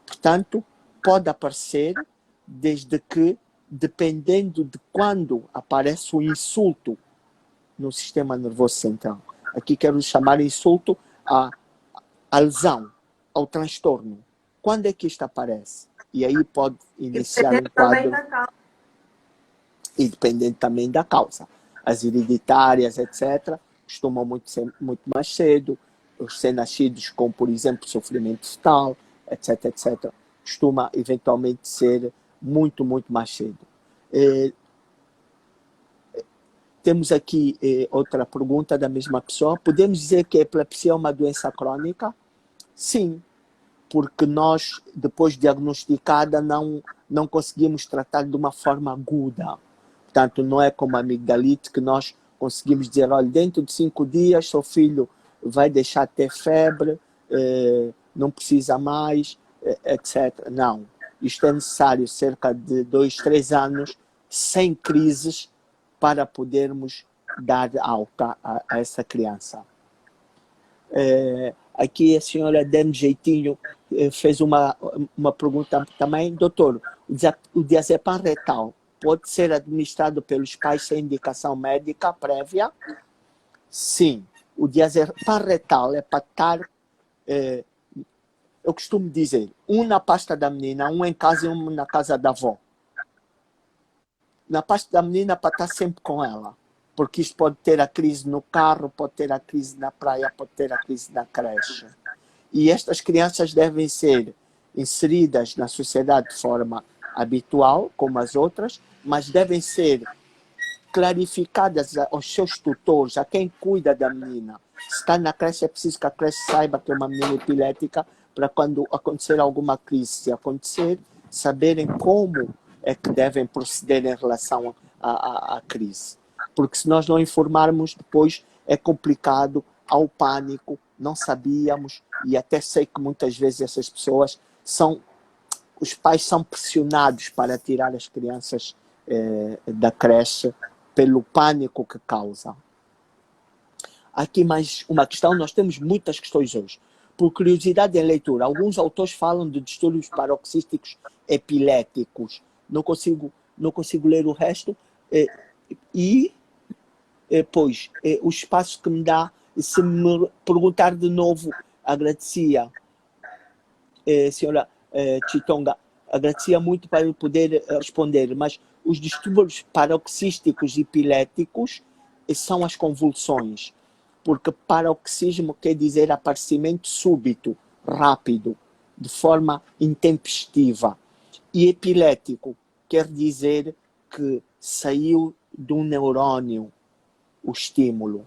Portanto, pode aparecer desde que, dependendo de quando aparece o insulto no sistema nervoso central. Aqui quero chamar insulto à lesão, ao transtorno. Quando é que isto aparece? E aí pode iniciar um quadro... E dependendo também da causa. As hereditárias, etc., costumam muito mais cedo. Os recém-nascidos com, por exemplo, sofrimento fetal, etc., etc., costuma eventualmente ser muito, muito mais cedo. Temos aqui outra pergunta da mesma pessoa. Podemos dizer que a epilepsia é uma doença crônica? Sim, porque nós, depois diagnosticada, não conseguimos tratar de uma forma aguda. Portanto, não é como a amigdalite que nós conseguimos dizer, olha, dentro de 5 dias seu filho vai deixar de ter febre, não precisa mais, etc. Não. Isto é necessário cerca de 2, 3 anos sem crises para podermos dar alta a essa criança. Aqui a senhora Deme Jeitinho fez uma pergunta também. Doutor, o diazepam retal pode ser administrado pelos pais sem indicação médica prévia? Sim. O diazepam retal é para estar, eu costumo dizer, um na pasta da menina, um em casa e um na casa da avó. Na pasta da menina para estar sempre com ela. Porque isto pode ter a crise no carro, pode ter a crise na praia, pode ter a crise na creche. E estas crianças devem ser inseridas na sociedade de forma habitual, como as outras, mas devem ser clarificadas aos seus tutores, a quem cuida da menina. Se está na creche, é preciso que a creche saiba que é uma menina epilética, para quando acontecer alguma crise, se acontecer, saberem como é que devem proceder em relação à crise. Porque se nós não informarmos, depois é complicado, há o pânico, não sabíamos, e até sei que muitas vezes essas pessoas os pais são pressionados para tirar as crianças da creche pelo pânico que causa. Aqui mais uma questão, nós temos muitas questões hoje. Por curiosidade em leitura, alguns autores falam de distúrbios paroxísticos epiléticos. não consigo ler o resto. E, pois, o espaço que me dá, se me perguntar de novo, agradecia, senhora Chitonga, agradecia muito para eu poder responder, mas os distúrbios paroxísticos epiléticos são as convulsões, porque paroxismo quer dizer aparecimento súbito, rápido, de forma intempestiva, e epilético quer dizer que saiu de um neurônio o estímulo.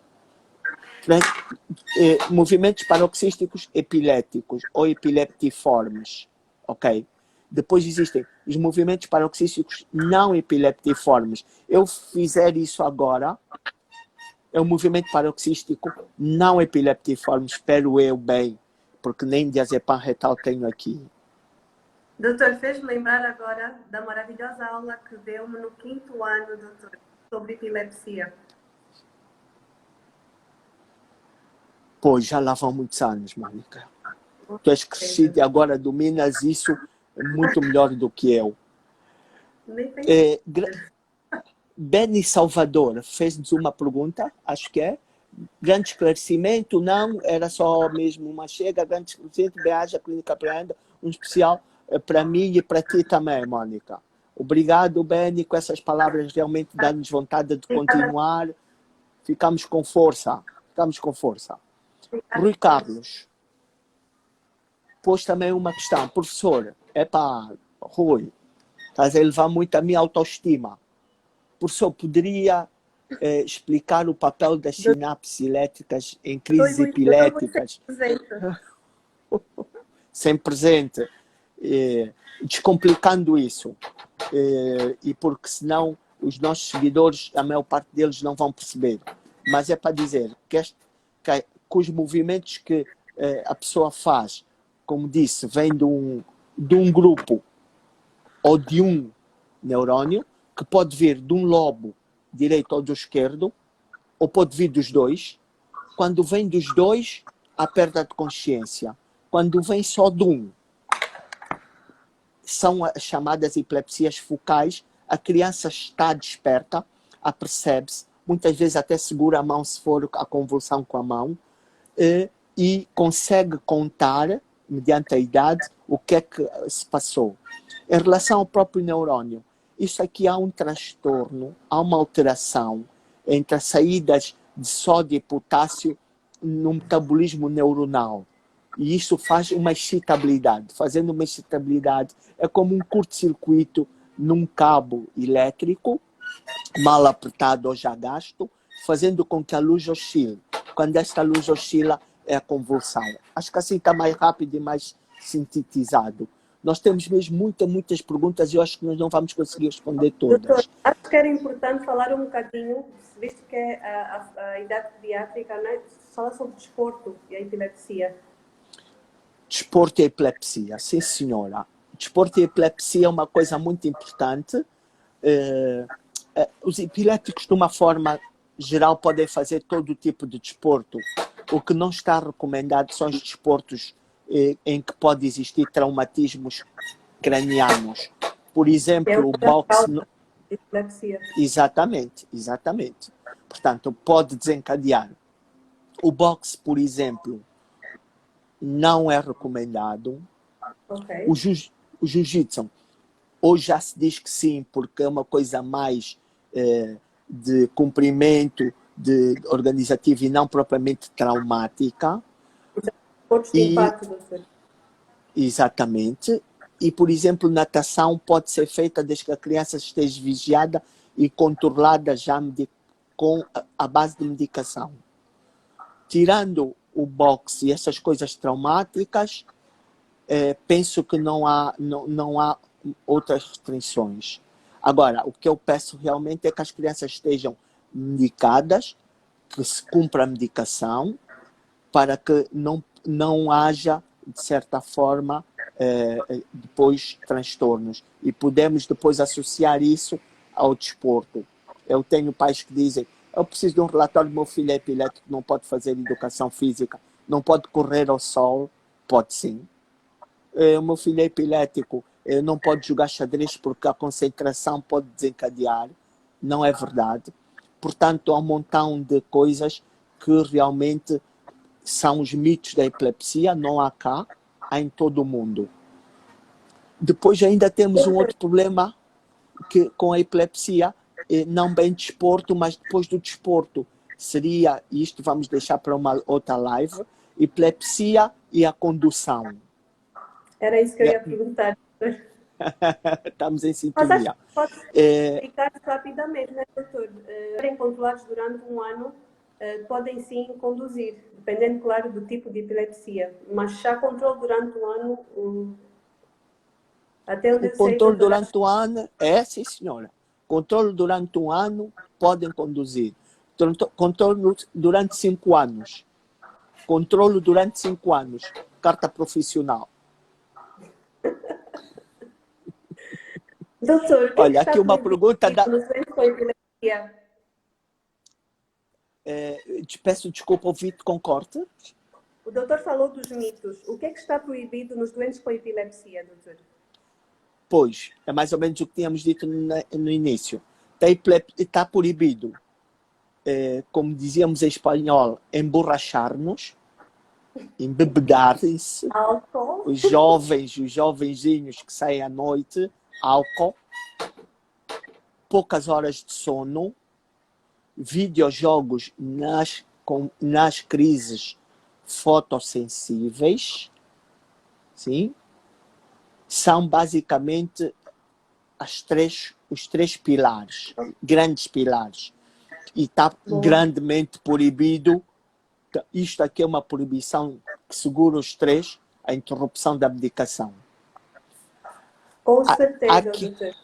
Movimentos paroxísticos epiléticos ou epileptiformes, ok? Depois existem os movimentos paroxísticos não epileptiformes. Eu fizer isso agora, é um movimento paroxístico não epileptiforme, espero eu bem, porque nem diazepam retal tenho aqui. Doutor, fez-me lembrar agora da maravilhosa aula que deu-me no 5º ano, doutor, sobre epilepsia. Pois, já lá vão muitos anos, Mônica. Tu és crescida e agora dominas isso muito melhor do que eu. Beni Salvador fez-nos uma pergunta, acho que é. Grande esclarecimento, não, era só mesmo uma chega, grande esclarecimento, viaja, clínica Prenda, um especial para mim e para ti também, Mônica. Obrigado, Beni, com essas palavras realmente dá-nos vontade de continuar. Ficamos com força, Rui Carlos pôs também uma questão. Professor, Rui, estás a elevar muito a minha autoestima. Professor, poderia explicar o papel das sinapses elétricas em crises epiléticas? Sem presente. Descomplicando isso. E porque senão os nossos seguidores, a maior parte deles não vão perceber. Mas é para dizer que os movimentos que a pessoa faz, como disse, vem de um grupo ou de um neurônio, que pode vir de um lobo direito ou do esquerdo, ou pode vir dos dois. Quando vem dos dois, há perda de consciência. Quando vem só de um, são as chamadas epilepsias focais. A criança está desperta, apercebe-se, muitas vezes até segura a mão se for a convulsão com a mão, e consegue contar, mediante a idade, o que é que se passou. Em relação ao próprio neurônio, isso aqui há um transtorno, há uma alteração entre as saídas de sódio e potássio no metabolismo neuronal. E isso faz uma excitabilidade. Fazendo uma excitabilidade, é como um curto-circuito num cabo elétrico, mal apertado ou já gasto, fazendo com que a luz oscile. Quando esta luz oscila, é a convulsão. Acho que assim está mais rápido e mais sintetizado. Nós temos mesmo muitas perguntas e eu acho que nós não vamos conseguir responder todas. Doutor, acho que era importante falar um bocadinho, visto que a idade pediátrica, né, fala sobre desporto e a epilepsia. Desporto e epilepsia, sim senhora. Desporto e epilepsia é uma coisa muito importante. Os epiléticos, de uma forma geral, podem fazer todo tipo de desporto. O que não está recomendado são os desportos em que pode existir traumatismos cranianos. Por exemplo, o boxe... Exatamente. Portanto, pode desencadear. O boxe, por exemplo, não é recomendado. Okay. O jiu-jitsu, hoje já se diz que sim, porque é uma coisa mais de cumprimento, de organizativa e não propriamente traumática. Exatamente. E, por exemplo, natação pode ser feita desde que a criança esteja vigiada e controlada já com a base de medicação. Tirando o boxe e essas coisas traumáticas, penso que não há outras restrições. Agora, o que eu peço realmente é que as crianças estejam medicadas, que se cumpra a medicação, para que não haja, de certa forma, depois transtornos. E podemos depois associar isso ao desporto. Eu tenho pais que dizem: eu preciso de um relatório do meu filho é epilético, não pode fazer educação física, não pode correr ao sol. Pode sim. O meu filho é epilético, não pode jogar xadrez porque a concentração pode desencadear. Não é verdade. Portanto, há um montão de coisas que realmente são os mitos da epilepsia, não há cá, há em todo o mundo. Depois ainda temos um outro problema que, com a epilepsia, não bem desporto, mas depois do desporto. Seria, isto vamos deixar para uma outra live, epilepsia e a condução. Era isso que eu ia perguntar. Estamos em Mas acho sintonia. que pode explicar rapidamente, né, doutor? Serem controlados durante um ano, podem sim conduzir, dependendo, claro, do tipo de epilepsia. Mas já controle durante um ano, até onde O eu sei, controle doutor, durante um ano, sim senhora. Controle durante um ano, podem conduzir. Controle durante 5 anos. Controle durante 5 anos. Carta profissional. doutor, o que é que Olha, está aqui uma proibido pergunta da... nos doentes com epilepsia? Te peço desculpa, ouvi-te com corte. O doutor falou dos mitos. O que é que está proibido nos doentes com epilepsia, doutor? Pois, é mais ou menos o que tínhamos dito no início. Está proibido, como dizíamos em espanhol, emborrachar-nos, embebedar-se. Álcool. Os jovenzinhos que saem à noite, álcool, poucas horas de sono, videojogos nas crises fotossensíveis, sim? São basicamente os três pilares, grandes pilares. E está grandemente proibido. Isto aqui é uma proibição que segura os três, a interrupção da medicação. Com certeza, doutor.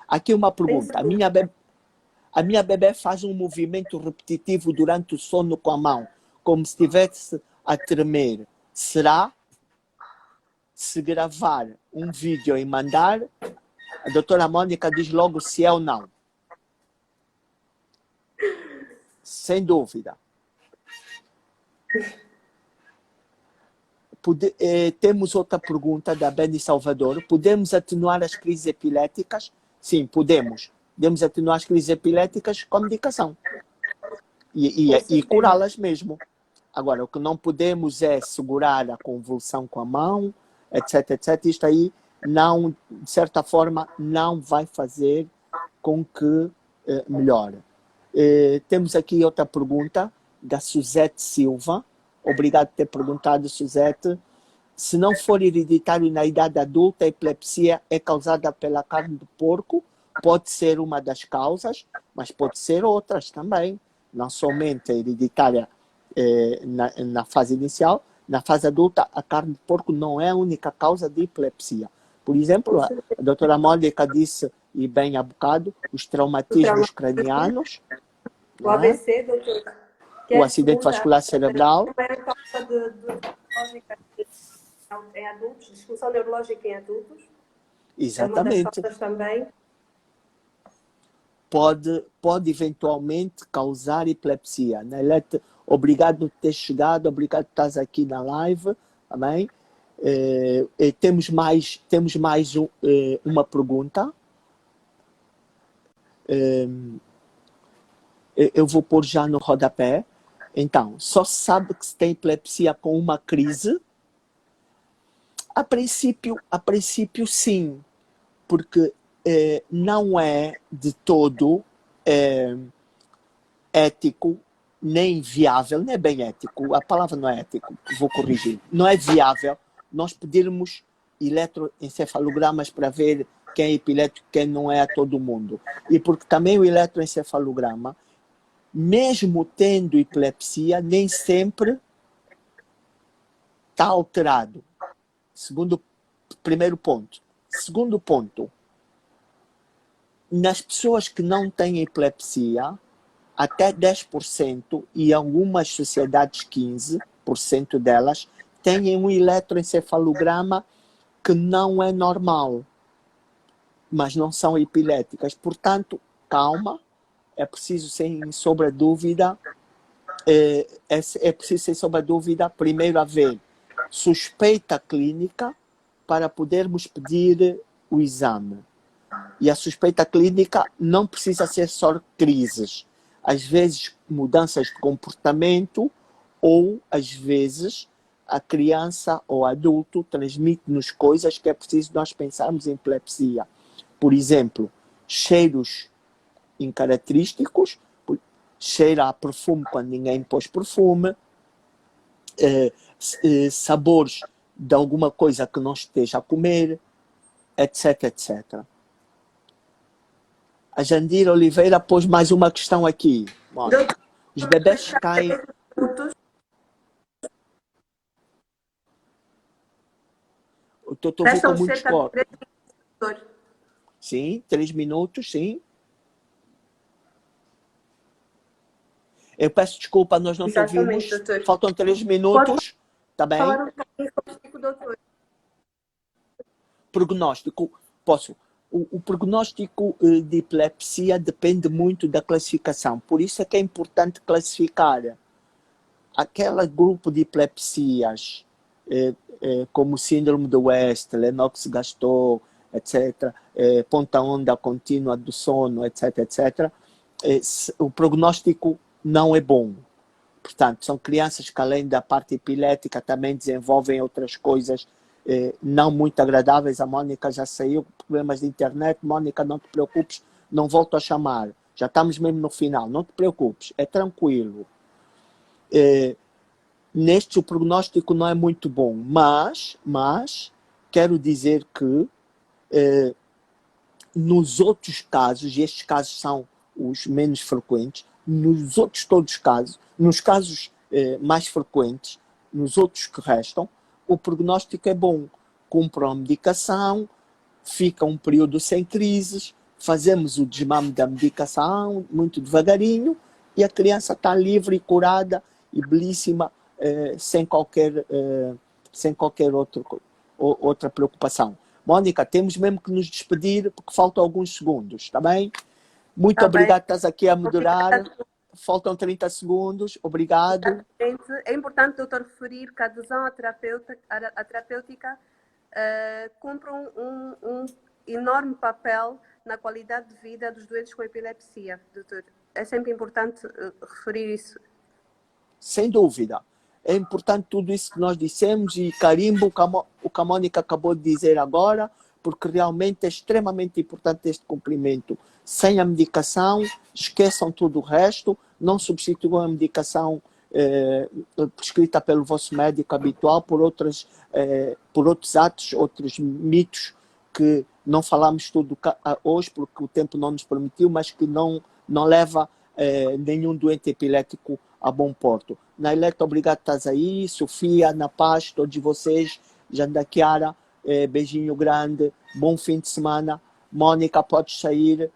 Aqui uma pergunta. A minha bebê faz um movimento repetitivo durante o sono com a mão, como se estivesse a tremer. Será? Se gravar um vídeo e mandar, a doutora Mônica diz logo se é ou não. Sem dúvida. Temos outra pergunta da Beni Salvador. Podemos atenuar as crises epiléticas? Sim, podemos. Podemos atenuar as crises epiléticas com medicação. E curá-las mesmo. Agora, o que não podemos é segurar a convulsão com a mão, etc, etc. Isto aí, não, de certa forma, não vai fazer com que melhore. Temos aqui outra pergunta da Suzete Silva. Obrigado por ter perguntado, Suzete. Se não for hereditário na idade adulta, a epilepsia é causada pela carne do porco. Pode ser uma das causas, mas pode ser outras também. Não somente a hereditária na fase inicial. Na fase adulta, a carne de porco não é a única causa de epilepsia. Por exemplo, a doutora Mônica disse, e bem há bocado, os traumatismos cranianos. O ABC, doutor. O acidente vascular cerebral. É a causa em adultos, disfunção neurológica em adultos. Exatamente. É uma das causas também. Pode eventualmente causar epilepsia. Né? Obrigado por ter chegado, obrigado por estás aqui na live. Amém? Temos mais uma pergunta. Eu vou pôr já no rodapé. Então, só se sabe que se tem epilepsia com uma crise? A princípio sim, porque não é de todo ético, nem viável, não é bem ético, a palavra não é ético, vou corrigir. Não é viável nós pedirmos eletroencefalogramas para ver quem é epilético e quem não é a todo mundo. E porque também o eletroencefalograma, mesmo tendo epilepsia, nem sempre está alterado. Primeiro ponto. Segundo ponto, nas pessoas que não têm epilepsia, até 10% e algumas sociedades 15% delas têm um eletroencefalograma que não é normal, mas não são epiléticas. Portanto, calma, é preciso sem sombra de dúvida, primeiro haver suspeita clínica, para podermos pedir o exame. E a suspeita clínica não precisa ser só crises. Às vezes, mudanças de comportamento ou, às vezes, a criança ou adulto transmite-nos coisas que é preciso nós pensarmos em epilepsia. Por exemplo, cheiros incaracterísticos, cheira a perfume quando ninguém pôs perfume, sabores de alguma coisa que não esteja a comer, etc, etc. A Jandira Oliveira pôs mais uma questão aqui. Os bebés caem... Eu estou ouvindo com muitos cortes. Sim, 3 minutos, sim. Eu peço desculpa, nós não te ouvimos. Doutor. Faltam 3 minutos. Está bem? Falar um pouquinho sobre o doutor. Prognóstico. Posso. O prognóstico de epilepsia depende muito da classificação. Por isso é que é importante classificar aquele grupo de epilepsias, como síndrome do West, Lennox-Gastaut, etc., ponta onda contínua do sono, etc., etc., o prognóstico não é bom. Portanto, são crianças que, além da parte epilética, também desenvolvem outras coisas não muito agradáveis. A Mônica já saiu com problemas de internet. Mônica, não te preocupes, não volto a chamar. Já estamos mesmo no final, não te preocupes, é tranquilo. Neste, o prognóstico não é muito bom, mas quero dizer que nos outros casos, e estes casos são os menos frequentes, nos outros todos os casos, nos casos mais frequentes, nos outros que restam, o prognóstico é bom. Cumpram a medicação, fica um período sem crises, fazemos o desmame da medicação muito devagarinho e a criança está livre e curada e belíssima, sem qualquer outra preocupação. Mônica, temos mesmo que nos despedir porque faltam alguns segundos, está bem? Muito obrigado, estás aqui a moderar. Faltam 30 segundos, obrigado. É importante, doutor, referir que a adesão à terapêutica cumpre um enorme papel na qualidade de vida dos doentes com epilepsia, doutor. É sempre importante referir isso. Sem dúvida. É importante tudo isso que nós dissemos e carimbo o que a Mônica acabou de dizer agora, porque realmente é extremamente importante este cumprimento. Sem a medicação, esqueçam tudo o resto, não substituam a medicação prescrita pelo vosso médico habitual por outros atos, outros mitos que não falamos tudo hoje porque o tempo não nos permitiu, mas que não leva nenhum doente epilético a bom porto. Nailete, obrigado por estás aí. Sofia, Ana Paz, todos vocês. Jandakiara, beijinho grande. Bom fim de semana. Mônica, podes sair.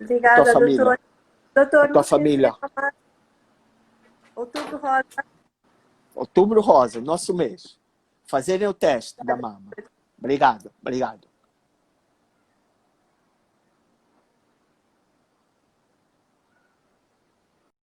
Obrigada, tua família. Doutor, tua família. Outubro Rosa. Outubro Rosa, nosso mês. Fazerem o teste da mama. Obrigado, obrigado.